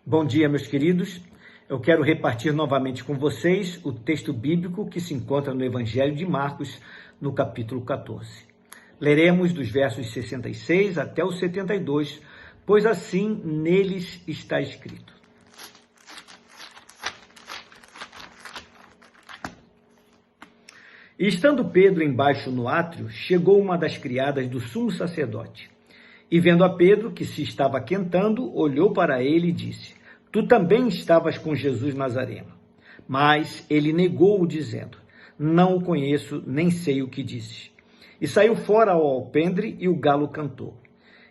Bom dia, meus queridos. Eu quero repartir novamente com vocês o texto bíblico que se encontra no Evangelho de Marcos, no capítulo 14. Leremos dos versos 66 até os 72, pois assim neles está escrito. E estando Pedro embaixo no átrio, chegou uma das criadas do sumo sacerdote. E vendo a Pedro, que se estava aquentando, olhou para ele e disse: Tu também estavas com Jesus Nazareno. Mas ele negou-o, dizendo: Não o conheço, nem sei o que disse. E saiu fora ao alpendre, e o galo cantou.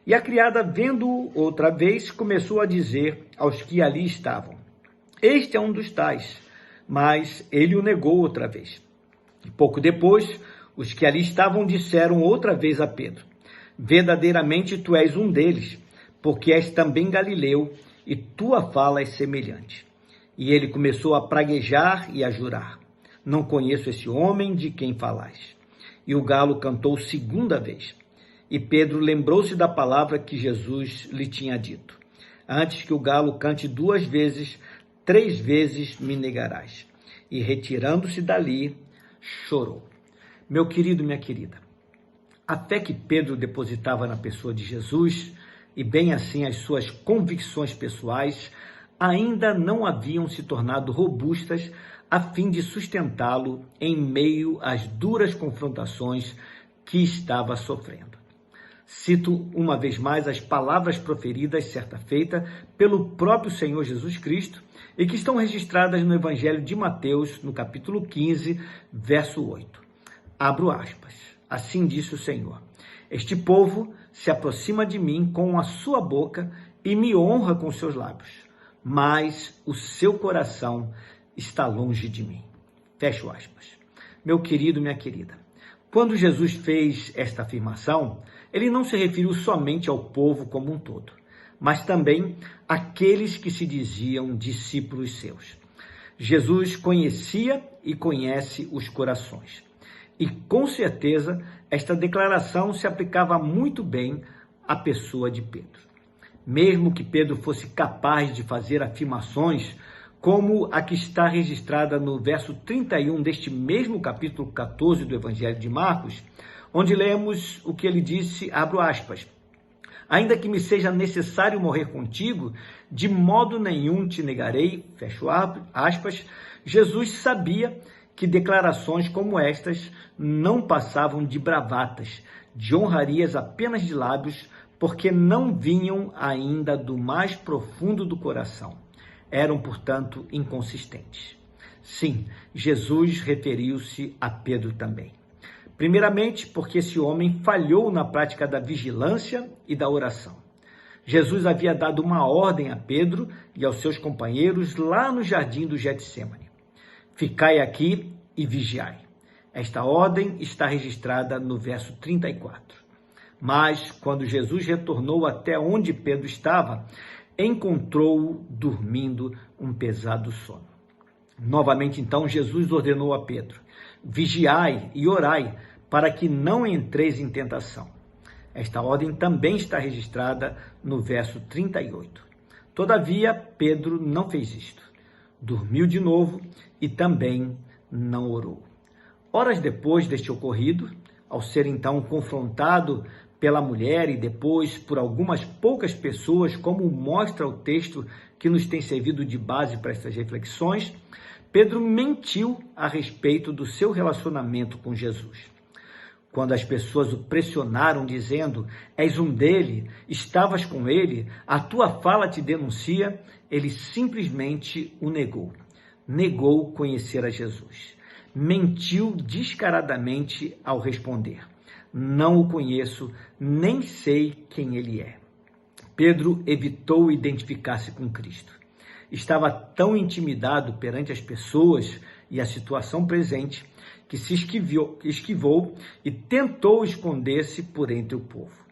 E a criada, vendo-o outra vez, começou a dizer aos que ali estavam: Este é um dos tais. Mas ele o negou outra vez. E pouco depois, os que ali estavam disseram outra vez a Pedro: Verdadeiramente tu és um deles, porque és também galileu, e tua fala é semelhante. E ele começou a praguejar e a jurar: Não conheço esse homem de quem falais. E o galo cantou segunda vez. E Pedro lembrou-se da palavra que Jesus lhe tinha dito: Antes que o galo cante 2 vezes, 3 vezes me negarás. E retirando-se dali, chorou. Meu querido, minha querida, a fé que Pedro depositava na pessoa de Jesus, e bem assim as suas convicções pessoais, ainda não haviam se tornado robustas a fim de sustentá-lo em meio às duras confrontações que estava sofrendo. Cito uma vez mais as palavras proferidas certa feita pelo próprio Senhor Jesus Cristo e que estão registradas no Evangelho de Mateus, no capítulo 15, verso 8. Abro aspas. Assim disse o Senhor: Este povo se aproxima de mim com a sua boca e me honra com seus lábios, mas o seu coração está longe de mim. Fecho aspas. Meu querido, minha querida, quando Jesus fez esta afirmação, ele não se referiu somente ao povo como um todo, mas também àqueles que se diziam discípulos seus. Jesus conhecia e conhece os corações. E, com certeza, esta declaração se aplicava muito bem à pessoa de Pedro. Mesmo que Pedro fosse capaz de fazer afirmações como a que está registrada no verso 31 deste mesmo capítulo 14 do Evangelho de Marcos, onde lemos o que ele disse, abro aspas: Ainda que me seja necessário morrer contigo, de modo nenhum te negarei, fecho aspas. Jesus sabia que declarações como estas não passavam de bravatas, de honrarias apenas de lábios, porque não vinham ainda do mais profundo do coração. Eram, portanto, inconsistentes. Sim, Jesus referiu-se a Pedro também. Primeiramente, porque esse homem falhou na prática da vigilância e da oração. Jesus havia dado uma ordem a Pedro e aos seus companheiros lá no jardim do Getsêmani: Ficai aqui e vigiai. Esta ordem está registrada no verso 34. Mas, quando Jesus retornou até onde Pedro estava, encontrou-o dormindo um pesado sono. Novamente, então, Jesus ordenou a Pedro: Vigiai e orai, para que não entreis em tentação. Esta ordem também está registrada no verso 38. Todavia, Pedro não fez isto. Dormiu de novo e também não orou. Horas depois deste ocorrido, ao ser então confrontado pela mulher e depois por algumas poucas pessoas, como mostra o texto que nos tem servido de base para essas reflexões, Pedro mentiu a respeito do seu relacionamento com Jesus. Quando as pessoas o pressionaram dizendo: És um dele, estavas com ele, a tua fala te denuncia, ele simplesmente o negou. Negou conhecer a Jesus. Mentiu descaradamente ao responder: Não o conheço, nem sei quem ele é. Pedro evitou identificar-se com Cristo. Estava tão intimidado perante as pessoas e a situação presente que se esquivou e tentou esconder-se por entre o povo.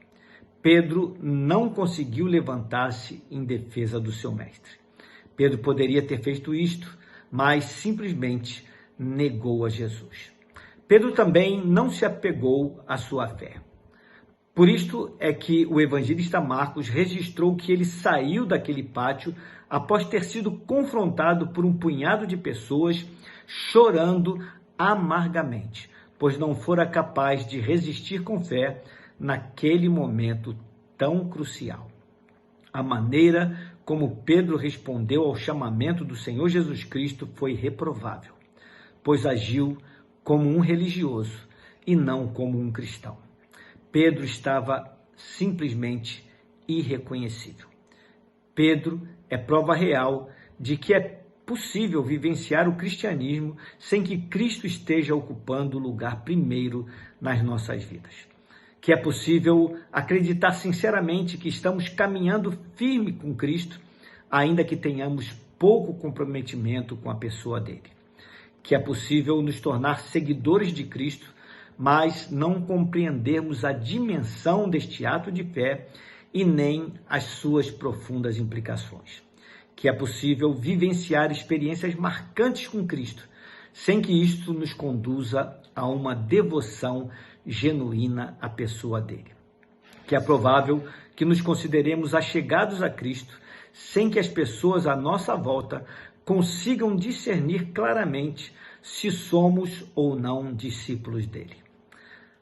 Pedro não conseguiu levantar-se em defesa do seu mestre. Pedro poderia ter feito isto, mas simplesmente negou a Jesus. Pedro também não se apegou à sua fé. Por isto é que o evangelista Marcos registrou que ele saiu daquele pátio após ter sido confrontado por um punhado de pessoas chorando amargamente, pois não fora capaz de resistir com fé naquele momento tão crucial. A maneira como Pedro respondeu ao chamamento do Senhor Jesus Cristo foi reprovável, pois agiu como um religioso e não como um cristão. Pedro estava simplesmente irreconhecível. Pedro é prova real de que é possível vivenciar o cristianismo sem que Cristo esteja ocupando o lugar primeiro nas nossas vidas. Que é possível acreditar sinceramente que estamos caminhando firme com Cristo, ainda que tenhamos pouco comprometimento com a pessoa dele. Que é possível nos tornar seguidores de Cristo, mas não compreendermos a dimensão deste ato de fé e nem as suas profundas implicações. Que é possível vivenciar experiências marcantes com Cristo, sem que isto nos conduza a uma devoção genuína à pessoa dele. Que é provável que nos consideremos achegados a Cristo, sem que as pessoas à nossa volta consigam discernir claramente se somos ou não discípulos dele.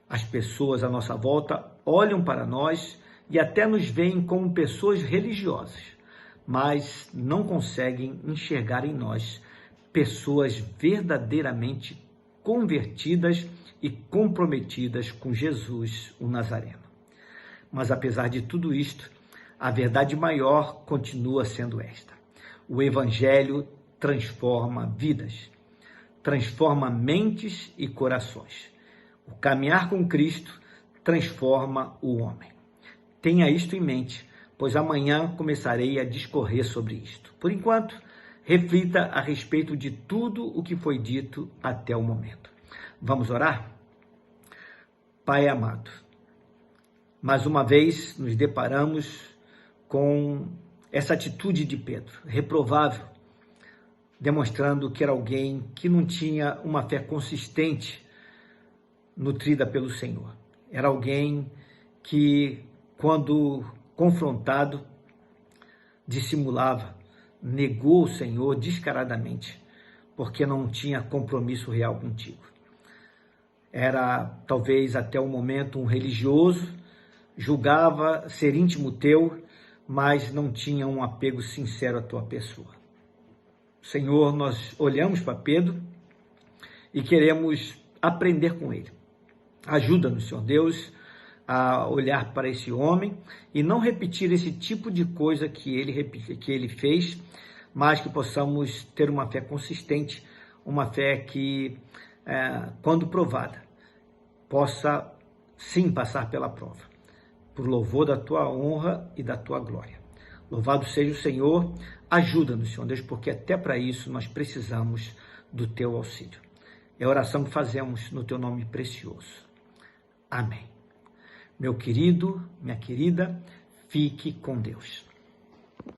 As pessoas à nossa volta olham para nós e até nos veem como pessoas religiosas, mas não conseguem enxergar em nós pessoas verdadeiramente convertidas e comprometidas com Jesus, o Nazareno. Mas apesar de tudo isto, a verdade maior continua sendo esta: o Evangelho transforma vidas, transforma mentes e corações. O caminhar com Cristo transforma o homem. Tenha isto em mente, pois amanhã começarei a discorrer sobre isto. Por enquanto, reflita a respeito de tudo o que foi dito até o momento. Vamos orar? Pai amado, mais uma vez nos deparamos com essa atitude de Pedro, reprovável, demonstrando que era alguém que não tinha uma fé consistente nutrida pelo Senhor. Era alguém que, quando confrontado, dissimulava, negou o Senhor descaradamente, porque não tinha compromisso real contigo. Era, talvez, até o momento, um religioso, julgava ser íntimo teu, mas não tinha um apego sincero à tua pessoa. Senhor, nós olhamos para Pedro e queremos aprender com ele. Ajuda-nos, Senhor Deus, a olhar para esse homem e não repetir esse tipo de coisa que ele fez, mas que possamos ter uma fé consistente, uma fé que, quando provada, possa sim passar pela prova, por louvor da tua honra e da tua glória. Louvado seja o Senhor, ajuda-nos, Senhor Deus, porque até para isso nós precisamos do teu auxílio. É a oração que fazemos no teu nome precioso. Amém. Meu querido, minha querida, fique com Deus.